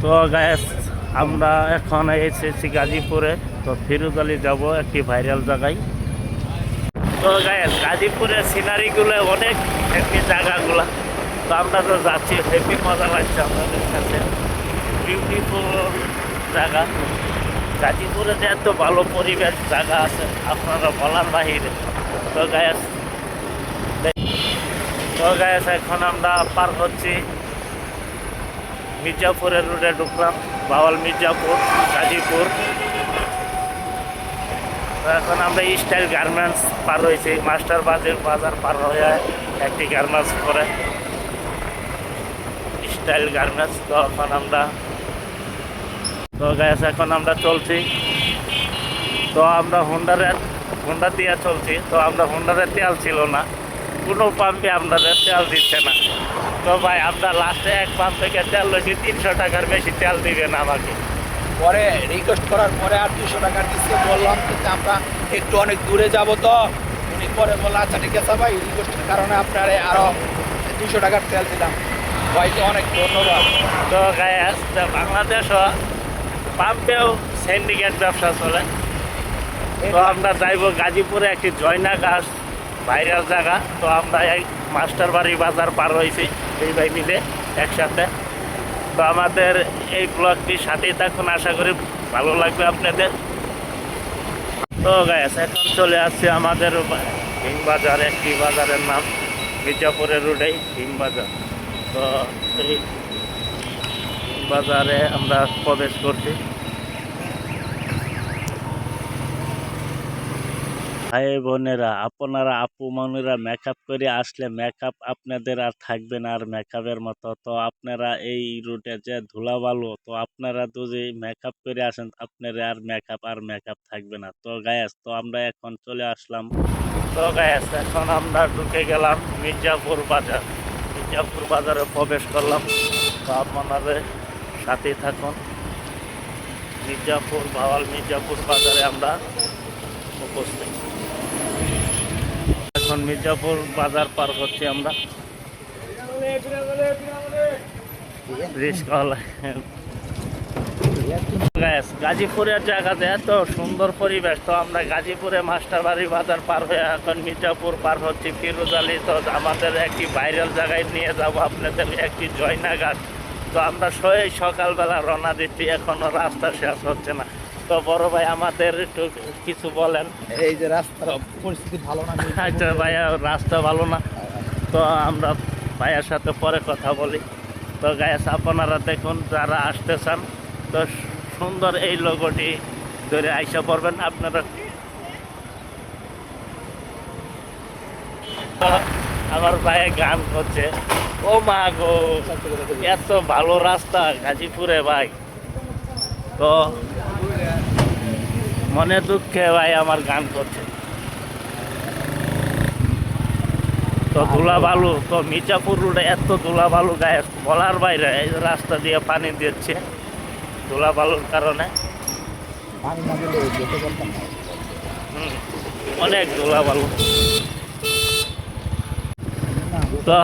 তো গায়েস আমরা এখন এসেছি গাজীপুরে। তো ফিরোজ আলী যাবো একটি ভাইরাল জায়গায়। তো গায়েস গাজীপুরের সিনারিগুলো অনেক হ্যাপি জায়গাগুলো। তো আমরা তো যাচ্ছি, হেভি মজা লাগছে আমাদের কাছে। বিউটিফুল জায়গা। গাজীপুরে যে এত ভালো পরিবেশ জায়গা আছে আপনারা বলার বাহিরে। তো গায়েস এখন আমরা পার হচ্ছি মির্জাপুরের রোডে ঢুকলাম, বাওয়াল মির্জাপুর গাজীপুর। তো এখন আমরা স্টাইল গার্মেন্টস পার হয়েছি, মাস্টার বাজার পার হয়ে একটি গার্মেন্টস করে স্টাইল গার্মেন্টস। তো এখন আমরা চলছি। তো আমরা হোন্ডা দিয়ে চলছি। তো আমরা হোন্ডারের তেল ছিল না, কোনো পাম্পে আপনাদের তেল দিচ্ছে না। তো ভাই আমরা লাস্টে এক পাম্প থেকে তেল লইছি, 300 টাকার বেশি তেল দিবেন আমাকে। পরে রিকোয়েস্ট করার পরে আর 200 টাকা দিচ্ছে, বললাম কিন্তু আমরা একটু অনেক দূরে যাব। তো উনি পরে বললো আচ্ছা ঠিক আছে ভাই, রিকোয়েস্টের কারণে আপনারে আরও 200 টাকার তেল দিলাম। ভাইকে অনেক ধন্যবাদ। তো গায়েস বাংলাদেশও পাম্পেও সিন্ডিকেট ব্যবসা চলে। তো আমরা যাইব গাজীপুরে একটি জয়না গাছ ভাইরাল জায়গা। তো আমরা এই মাস্টার বাড়ি বাজার পার হয়েছি এই ভাই মিলে একসাথে। তো আমাদের এই ব্লগটি সাথেই থাকুন, আশা করি ভালো লাগবে আপনাদের। তো গায়েস এখন চলে আসছে আমাদের হিং বাজার, একটি বাজারের নাম মির্জাপুরের রোডেই হিং বাজার। তো এই বাজারে আমরা প্রবেশ করছি। ভাই বোনেরা, আপনারা আপু মনেরা মেকআপ করে আসলে মেকআপ আপনাদের আর থাকবে না আর মেকআপের মতো। তো আপনারা এই রুটে যে ধুলাবালু, তো আপনারা যদি মেকআপ করে আসেন আপনারা আর মেকআপ থাকবে না। তো গায়েস তো আমরা এখন চলে আসলাম। তো গায়েস এখন আমরা ঢুকে গেলাম মির্জাপুর বাজারে প্রবেশ করলাম। তো আপনাদের সাথেই থাকুন। বাওয়াল মির্জাপুর বাজারে আমরা উপস্থিত। এখন মির্জাপুর বাজার পার করছি আমরা। গাজীপুরের জায়গাতে এত সুন্দর পরিবেশ। তো আমরা গাজীপুরে মাস্টার বাড়ি বাজার পার হয়ে এখন মির্জাপুর পার হচ্ছি ফিরোজ আলী। তো আমাদের একটি ভাইরাল জায়গায় নিয়ে যাব আপনাদের, একটি জয়না গাছ। তো আমরা সকালবেলা রওনা দিচ্ছি, এখনো রাস্তা শেষ হচ্ছে না। তো বড় ভাই আমাদের একটু কিছু বলেন। এই যে রাস্তার পরিস্থিতি ভালো না। আচ্ছা ভাইয়া, রাস্তা ভালো না। তো আমরা ভাইয়ার সাথে পরে কথা বলি। তো গায়েস আপনারা দেখুন, যারা আসতে চান তো সুন্দর এই লোগোটি ধরে আইসা পড়বেন আপনারা। আমার ভাইয়া গান করছে, ও মা গো এত ভালো রাস্তা গাজীপুরে ভাই। তো মনে দুঃখে ভাই আমার গান করছে। তো ধুলাবালু, তো মির্জাপুর রোডে এত ধুলাবালু গায়ে বলার বাইরে। এই রাস্তা দিয়ে পানি দিচ্ছে ধুলাবালুর কারণে। অনেক ধুলাবালু। তো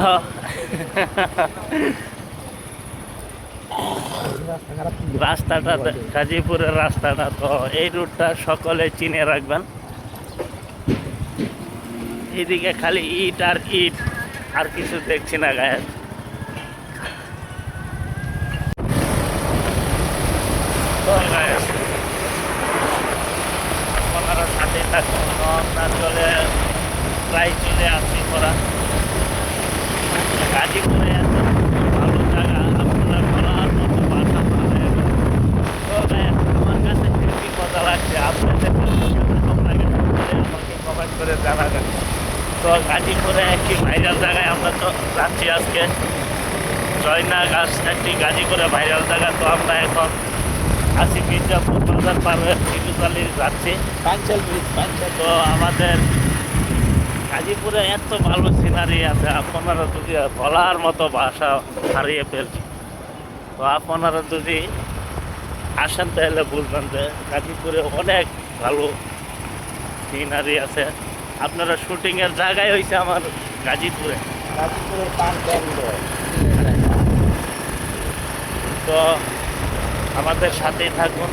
রাস্তাটা গাজীপুরের রাস্তাটা, তো এই রুটটা সকলে চিনে রাখবেন। এদিকে খালি ইট আর ইট, আর কিছু দেখছি না গায়ে। তো গায়ে আপনারা সাথে থাকুন। আমরা প্রায় চলে আসছি ওরা গাজীপুরে। এত ভালো জায়গা আপনারা বলার মতো ভাষা পাবে। তো গায়ে আমার কাছে খুবই মজা লাগছে। আপনাদের কেমন লাগে আমাকে কমেন্ট করে জানাবেন। তো গাজীপুরে একটি ভাইরাল জায়গায় আমরা তো যাচ্ছি আজকে, জয়না গাছ একটি গাজীপুরে ভাইরাল জায়গা। তো আমরা এখন আছি মির্জাপুর বাজার পার হয়ে ফিরোজ আলী যাচ্ছি। তো আমাদের গাজীপুরে এত ভালো সিনারি আছে, আপনারা যদি বলার মতো ভাষা হারিয়ে ফেলছি। তো আপনারা যদি আসেন তাহলে বুঝবেন যে গাজীপুরে অনেক ভালো সিনারি আছে। আপনারা শুটিংয়ের জায়গায় হয়েছে আমার গাজীপুরে। গাজীপুরের পান। তো আমাদের সাথেই থাকুন।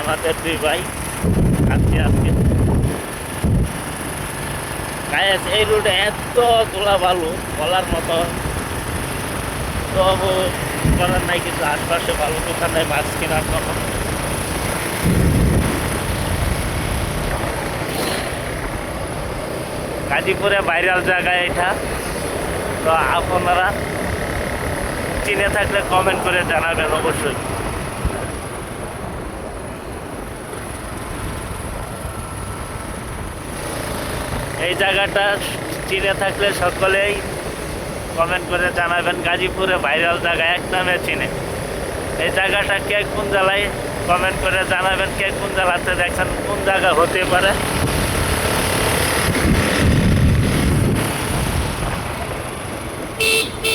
আমাদের দুই ভাই আজকে গায়েস এই রোডে এত গোলা বালু বলার মতো, তবু করার নাই কিছু। আশপাশে ভালো দোকান নেই মাছ কেনার মতো। গাজীপুরে ভাইরাল জায়গায় এটা, তো আপনারা চিনে থাকলে কমেন্ট করে জানাবেন অবশ্যই। এই জায়গাটা চিনে থাকলে সকলেই কমেন্ট করে জানাবেন। গাজীপুরে ভাইরাল জায়গা এক নামে চিনে। এই জায়গাটা কে কোন জেলায় কমেন্ট করে জানাবেন, কে কোন জেলাতে দেখছেন, কোন জায়গা হতে পারে।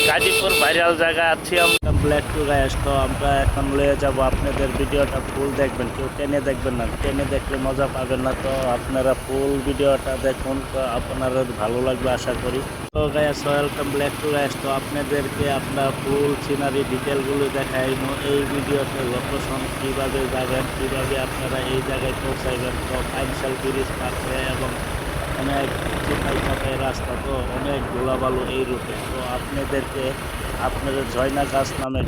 গাজীপুর ভাইরাল জায়গা আছি আমরা ব্ল্যাক টু গায়েস। তো আমরা এখন লয়ে যাব, আপনাদের ভিডিওটা ফুল দেখবেন, কেউ টেনে দেখবেন না, টেনে দেখলে মজা পাবেন না। তো আপনারা ফুল ভিডিওটা দেখুন, তো আপনাদের ভালো লাগবে আশা করি। তো guys welcome black to guys. তো আপনাদেরকে আপনার ফুল সিনারি ডিটেলগুলো দেখাই এই ভিডিওতে। লোকেশন কীভাবে যাবেন, কীভাবে আপনারা এই জায়গায় পৌঁছাইবেন। তো পাইনশাল ব্রিজ পার হয়ে এবং অনেক চিপাই চাপাই রাস্তা, তো অনেক ধুলাবালু এই রুটে। তো আপনাদের জয়না গাছ নামে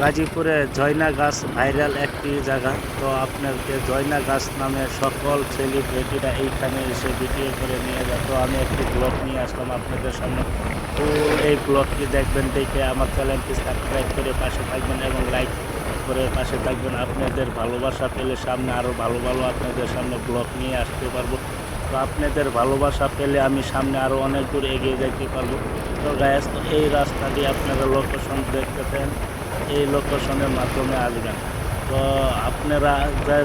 গাজীপুরে জয়না গাছ ভাইরাল একটি জায়গা। তো আপনাদেরকে জয়না গাছ নামে সকল সেলিব্রিটিরা এইখানে এসে ভিডিও করে নিয়ে যায়। তো আমি একটি ব্লগ নিয়ে আসলাম আপনাদের সামনে। তো এই ব্লগটি দেখবেন, দেখে আমার চ্যানেলটি সাবস্ক্রাইব করে পাশে থাকবেন এবং লাইক করে পাশে থাকবেন। আপনাদের ভালোবাসা পেলে সামনে আরও ভালো ভালো আপনাদের সামনে ব্লগ নিয়ে আসতে পারবো। তো আপনাদের ভালোবাসা পেলে আমি সামনে আরও অনেক দূর এগিয়ে যেতে পারবো। তো গায়েস, তো এই রাস্তা দিয়ে আপনারা লোকেশন দেখতেছেন, এই লোকেশনের মাধ্যমে আসবেন। তো আপনারা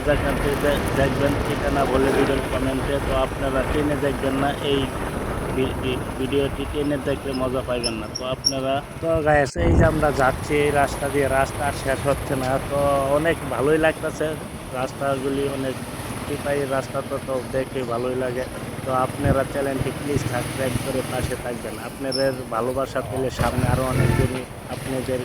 যেখান থেকে দেখবেন ঠিকানা বলে দেবেন কমেন্টে। তো আপনারা টেনে দেখবেন না, এই ভিডিওটি টেনে দেখলে মজা পাইবেন না। তো আপনারা তো গায়েস এই যে আমরা যাচ্ছি এই রাস্তা দিয়ে, রাস্তা শেষ হচ্ছে না। তো অনেক ভালোই লাগতেছে, রাস্তাগুলি অনেক পাই, রাস্তা তো দেখে ভালোই লাগে। তো আপনারা চ্যানেলটি প্লিজ সাবস্ক্রাইব করে পাশে থাকবেন। আপনাদের ভালোবাসা পেলে সামনে আরও অনেক দিন আপনাদের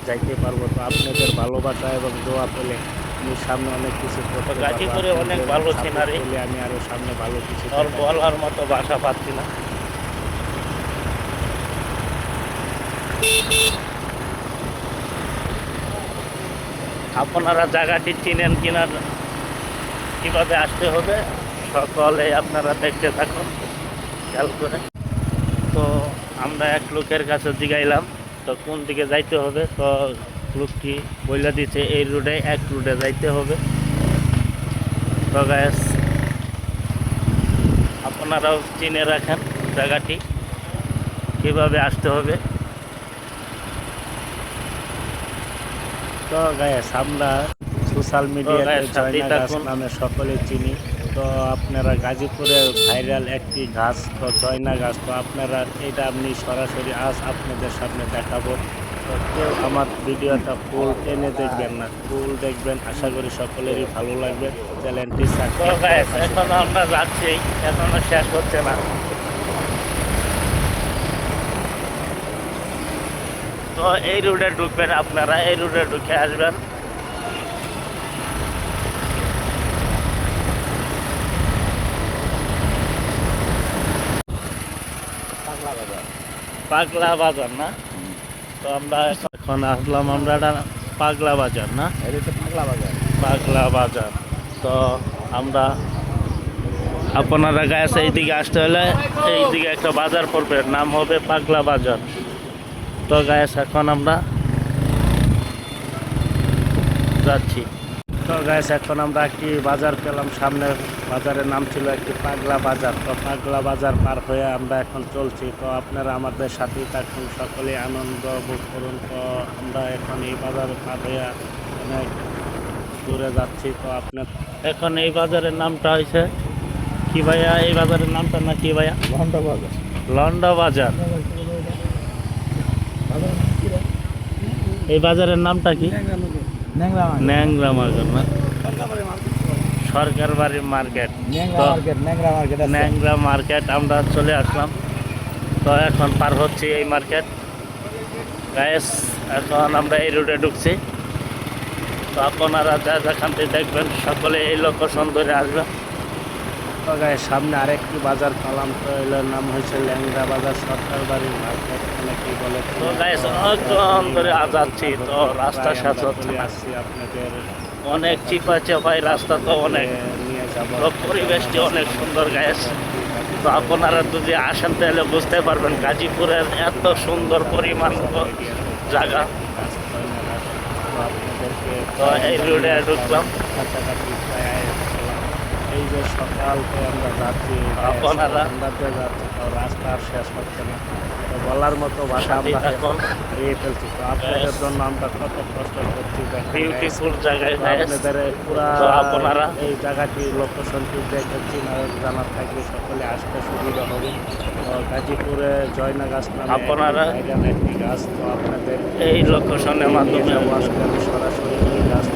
যাইতে পারবো। তো আপনাদের ভালোবাসা এবং দোয়া পেলে আমি সামনে অনেক কিছু করতে পারবো। গাজীপুরে অনেক ভালো সিনারি, আমি আরও সামনে ভালো কিছু বলার মতো ভাষা পাচ্ছি না। আপনারা জায়গাটি চিনেন কিনা, কীভাবে আসতে হবে সকলে আপনারা দেখতে থাকুন খেয়াল করে। তো আমরা এক লোকের কাছে জিগাইলাম তো কোন দিকে যাইতে হবে। তো লোকটি বইলা দিচ্ছে এই রুটে, এক রুটে যাইতে হবে। তো গায়েস আপনারাও চিনে রাখেন জায়গাটি কীভাবে আসতে হবে। তো গায়েস আমরা সোশ্যাল মিডিয়াতে জয়না গাছ নামে সকলে চিনি। তো আপনারা গাজীপুরে ভাইরাল একটি গাছ, তো জয়না গাছ। তো আপনারা এটা আপনি সরাসরি আজ আপনাদের সামনে দেখাবো। তো কেউ আমার ভিডিওটা ফুল টেনে দেখবেন না, ফুল দেখবেন, আশা করি সকলেরই ভালো লাগবে। চ্যানেলটি এখন আমরা যাচ্ছি, এখনো শেষ হচ্ছে না। তো এই রুটে ঢুকবেন, আপনারা এই রুটে ঢুকে আসবেন। পাগলা বাজার না? তো আমরা এখন আসলাম, আমরা পাগলা বাজার না, পাগলা বাজার। তো আমরা আপনারা গাছ এইদিকে আসতে হলে এইদিকে একটা বাজার পড়বে, নাম হবে পাগলা বাজার। তো গাছ এখন আমরা যাচ্ছি। তো গাছ এখন আমরা একটি বাজার পেলাম সামনে, বাজারের নাম ছিল একটি পাগলা বাজার। তো পাগলা বাজার পার হয়ে আমরা এখন চলছি। তো আপনারা আমাদের সাথেই থাকুন, সকলে আনন্দ ভোগ করুন। তো আমরা এখন এই বাজার পার হয়ে অনেক দূরে যাচ্ছি। তো আপনার এখন এই বাজারের নামটা হয়েছে কি ভাইয়া? এই বাজারের নামটা না কি ভাইয়া? লন্ডা বাজার। লন্ডা বাজার। এই বাজারের নামটা কি? ন্যাংরা মার্কেট না, সরকার বাড়ির মার্কেট। ন্যাংরা মার্কেট আমরা চলে আসলাম। তো এখন পার হচ্ছি এই মার্কেট। গায়েস এখন আমরা এই রোডে ঢুকছি। তো আপনারা যা যেখান থেকে দেখবেন সকলে এই লোকেশন ধরে আসবেন। তো গায়ে সামনে আরেকটি বাজার পালাম, তো এটার নাম হয়েছে ল্যাংড়া বাজার, সরকার বাড়ির মার্কেট অনেকেই বলে। তো গাইস অনেকক্ষণ ধরে যাচ্ছি, তো রাস্তা শেষ হচ্ছে না। আসছি আপনাদের অনেক চিপা চাপাই রাস্তা, তো অনেক নিয়ে যাবো। তো পরিবেশটি অনেক সুন্দর গাইস। তো আপনারা যদি আসেন তাহলে বুঝতে পারবেন গাজীপুরের এত সুন্দর পরিমাণ জায়গা। তো আপনাদেরকে তো এই রোডে ঢুকলাম। কাছাকাছি প্রায় আসলাম। এই যে সকালকে আমরা যাচ্ছি, আপনারা আমরা যে যাচ্ছি, তো রাস্তা আর শেষ হচ্ছে না। তো বলার মতো ভাষা সাথে আমরা থাকুন। হারিয়ে ফেলছি। তো আপনাদের জন্য আমরা কত কষ্ট করছি দেখেন guys। বিউটিফুল জায়গায় তো গাইস। আপনাদের পুরা তো আপনারা এই জায়গাটি লোকেশনটি দেখেছি না জানার থাকবে, সকলে আসতে সুবিধা হবে। তো গাজীপুরে জয়না গাছ নামে আপনারা একটি গাছ, তো আপনাদের এই লোকেশনের মাধ্যমে যাবো আজকে আমি সরাসরি এই গাছ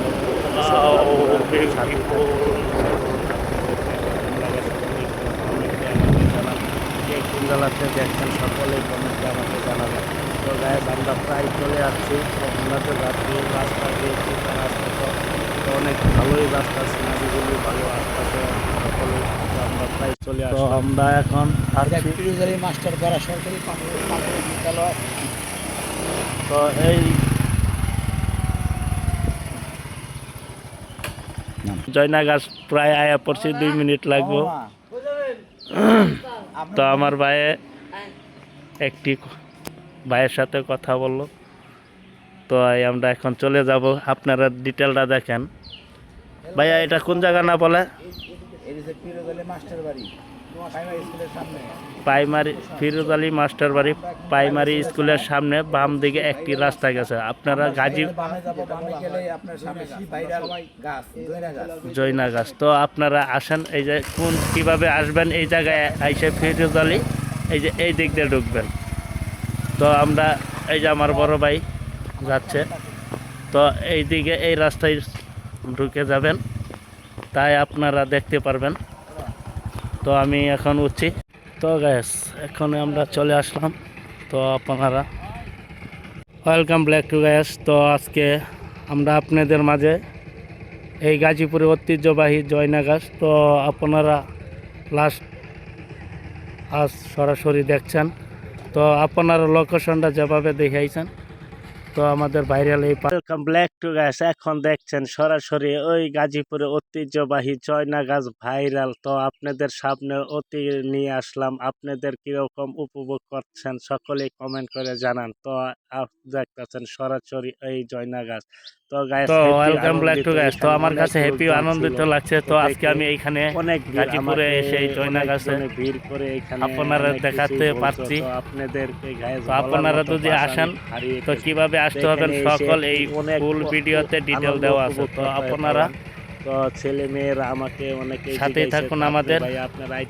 কোন জেলাতে দেখছেন সকলেই কমেন্টে আমাকে জানাবেন। তো গায়ে আমরা প্রায় চলে আসছি। তো আপনাদের রাত্রি রাস্তা দিয়েছি, রাস্তা তো অনেক ভালোই রাস্তা, সিনারিগুলি ভালো আসতেছে সকলেই। তো আমরা প্রায় চলে তো আসছি। আমরা এখন আসছি। ফিরোজালি মাস্টার পাড়া সরকারি প্রাথমিক বিদ্যালয়। তো এই জয়না গাছ প্রায় আয়া পড়ছি, 2 মিনিট লাগবো। তো আমার ভাইয়ে একটি ভাইয়ের সাথে কথা বললো। তো আমরা এখন চলে যাব, আপনারা ডিটেলটা দেখেন। ভাইয়া এটা কোন জায়গা না বলে? ফিরোজালি মাস্টার বাড়ি প্রাইমারি স্কুলের সামনে। প্রাইমারি ফিরোজ আলী মাস্টার বাড়ি প্রাইমারি স্কুলের সামনে বাম দিকে একটি রাস্তা গেছে। আপনারা গাজী বামে যাবো, বামে গেলে আপনার সামনে ভাইরাল গাছ, জয়না গাছ। জয়না গাছ। তো আপনারা আসেন, এই যে কিভাবে আসবেন এই জায়গায় আইসে ফিরোজ আলী, এই যে এই দিক দিয়ে ঢুকবেন। তো আমরা এই যে আমার বড় ভাই যাচ্ছে, তো এই দিকে এই রাস্তায় ঢুকে যাবেন, তাই আপনারা দেখতে পারবেন। তো আমি এখন উঠছি। তো গ্যাস এখন আমরা চলে আসলাম। তো আপনারা ওয়েলকাম ব্যাক টু গ্যাস। তো আজকে আমরা আপনাদের মাঝে এই গাজীপুরের ঐতিহ্যবাহী জয়না গাছ, তো আপনারা লাস্ট আজ সরাসরি দেখছেন। তো আপনারা লোকেশনটা যেভাবে দেখাইছেন, তো আমাদের ভাইরাল এই ওয়েলকাম ব্যাক টু গ্যাস। এখন দেখছেন সরাসরি ওই গাজীপুরে ঐতিহ্যবাহী জয়না গাছ ভাইরাল। তো আপনাদের সামনে অতি নিয়ে আসলাম। আপনাদের কিরকম উপভোগ করছেন সকলেই কমেন্ট করে জানান। তো দেখতেছেন সরাসরি এই জয়না গাছ। তো guys welcome back to gas. তো আমার কাছে হ্যাপি আনন্দিত লাগছে। তো আজকে আমি এইখানে অনেক গাজীপুরে এসে এই জয়না গাছে ভিড় করে এখানে আপনারা অনেক দেখাতে কিছুই বলছো। পারছি। তো আপনাদেরকে গায়ে তো আপনারা যদি আসেন তো কিভাবে আসতে হবেন সকল এই ফুল ভিডিওতে ডিটেল দেওয়া আছে। তো আপনারা তো ছেলে মেয়েরা আমাকে অনেকে সাথেই থাকুন আমাদের।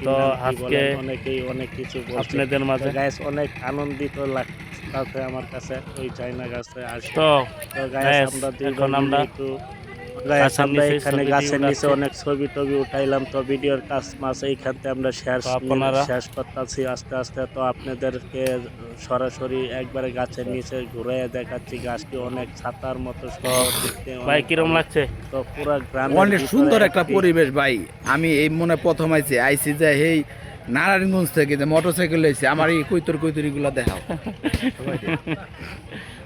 তো আজকে অনেকেই অনেক কিছু আপনাদের মাঝে গাইস অনেক আনন্দিত লাগছে আমার কাছে ওই চায়না গাছে আসতে। তো গাইস guys, আমরা এখন আমরা গাইস গাছের আমরা নিচে এখানে ছবি গাছের নিচে উঠাচ্ছি। অনেক ছবি টবি উঠাইলাম। তো ভিডিওর কাজ মাছ এইখান থেকে আমরা তো আপনারা শেষ করতেছি আস্তে আস্তে। তো আপনাদেরকে সরাসরি একবারে গাছের নিচে ঘুরে দেখাচ্ছি। গাছটি অনেক ছাতার মতো সুন্দর দেখতে, ভাই অনেক কিরম ভালো। লাগছে? তো পুরা গ্রামে অনেক সুন্দর একটা পরিবেশ ভাই। আমি এই মনে প্রথম আইছি যে এই নারায়ণগঞ্জ থেকে যে মোটরসাইকেল লইছে, আমার এই কৈতরি গুলো দেখাও।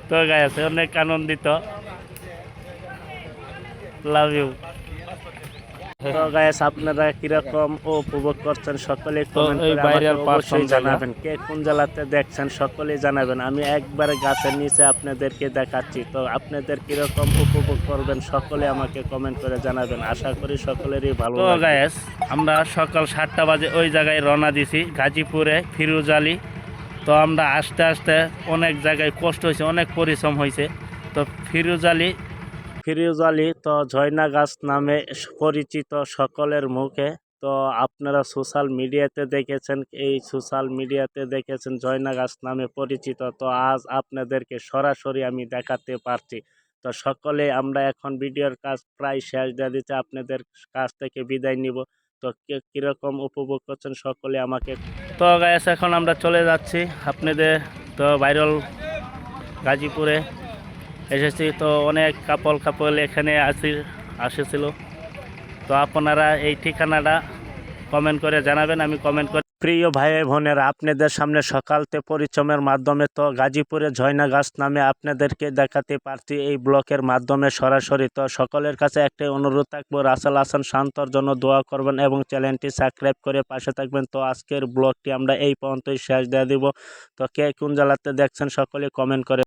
তো গাইস অনেক আনন্দিত, লাভ ইউ। তো গাইস আপনারা কিরকম উপভোগ করছেন সকলে তো কমেন্ট এই করে বাইরের আমাকে পার্সন অবশ্যই জানাবেন। কে কোন জেলাতে দেখছেন সকলেই জানাবেন। আমি একবারে গাছের নিচে আপনাদেরকে দেখাচ্ছি। তো আপনাদের কিরকম উপভোগ করবেন সকলে আমাকে কমেন্ট করে জানাবেন। আশা করি সকলেরই ভালো তো লাগবে। গাইস আমরা সকাল 7টা বাজে ওই জায়গায় রওনা দিছি গাজীপুরে ফিরোজ আলী। তো আমরা আস্তে আস্তে অনেক জায়গায় কষ্ট হয়েছে, অনেক পরিশ্রম হয়েছে। তো ফিরোজ আলী তো জয়না গাছ নামে পরিচিত সকলের মুখে। তো আপনারা সোশ্যাল মিডিয়াতে দেখেছেন জয়না গাছ নামে পরিচিত। তো আজ আপনাদেরকে সরাসরি আমি দেখাতে পারছি। তো সকলে আমরা এখন ভিডিওর কাজ প্রায় শেষ দিয়ে দিচ্ছে, আপনাদের কাছ থেকে বিদায় নিব। তো কীরকম উপভোগ করছেন সকলে আমাকে। তো গাইস এখন আমরা চলে যাচ্ছি আপনাদের তো ভাইরাল গাজীপুরে এসেছি, তো অনেক কাপল এখানে আসেছিল। তো আপনারা এই ঠিকানাটা কমেন্ট করে জানাবেন, আমি কমেন্ট করে। প্রিয় ভাই বোনেরা, আপনাদের সামনে সকালতে পরিশ্রমের মাধ্যমে তো গাজীপুরে জয়নাগাছ নামে আপনাদেরকে দেখাতে পারছি এই ব্লকের মাধ্যমে সরাসরি। তো সকলের কাছে একটাই অনুরোধ থাকবো, রাসেল হাসান শান্তর জন্য দোয়া করবেন এবং চ্যানেলটি সাবস্ক্রাইব করে পাশে থাকবেন। তো আজকের ব্লগটি আমরা এই পর্যন্তই শেষ দিয়ে দিব। তো কে কোন জেলাতে দেখছেন সকলে কমেন্ট করে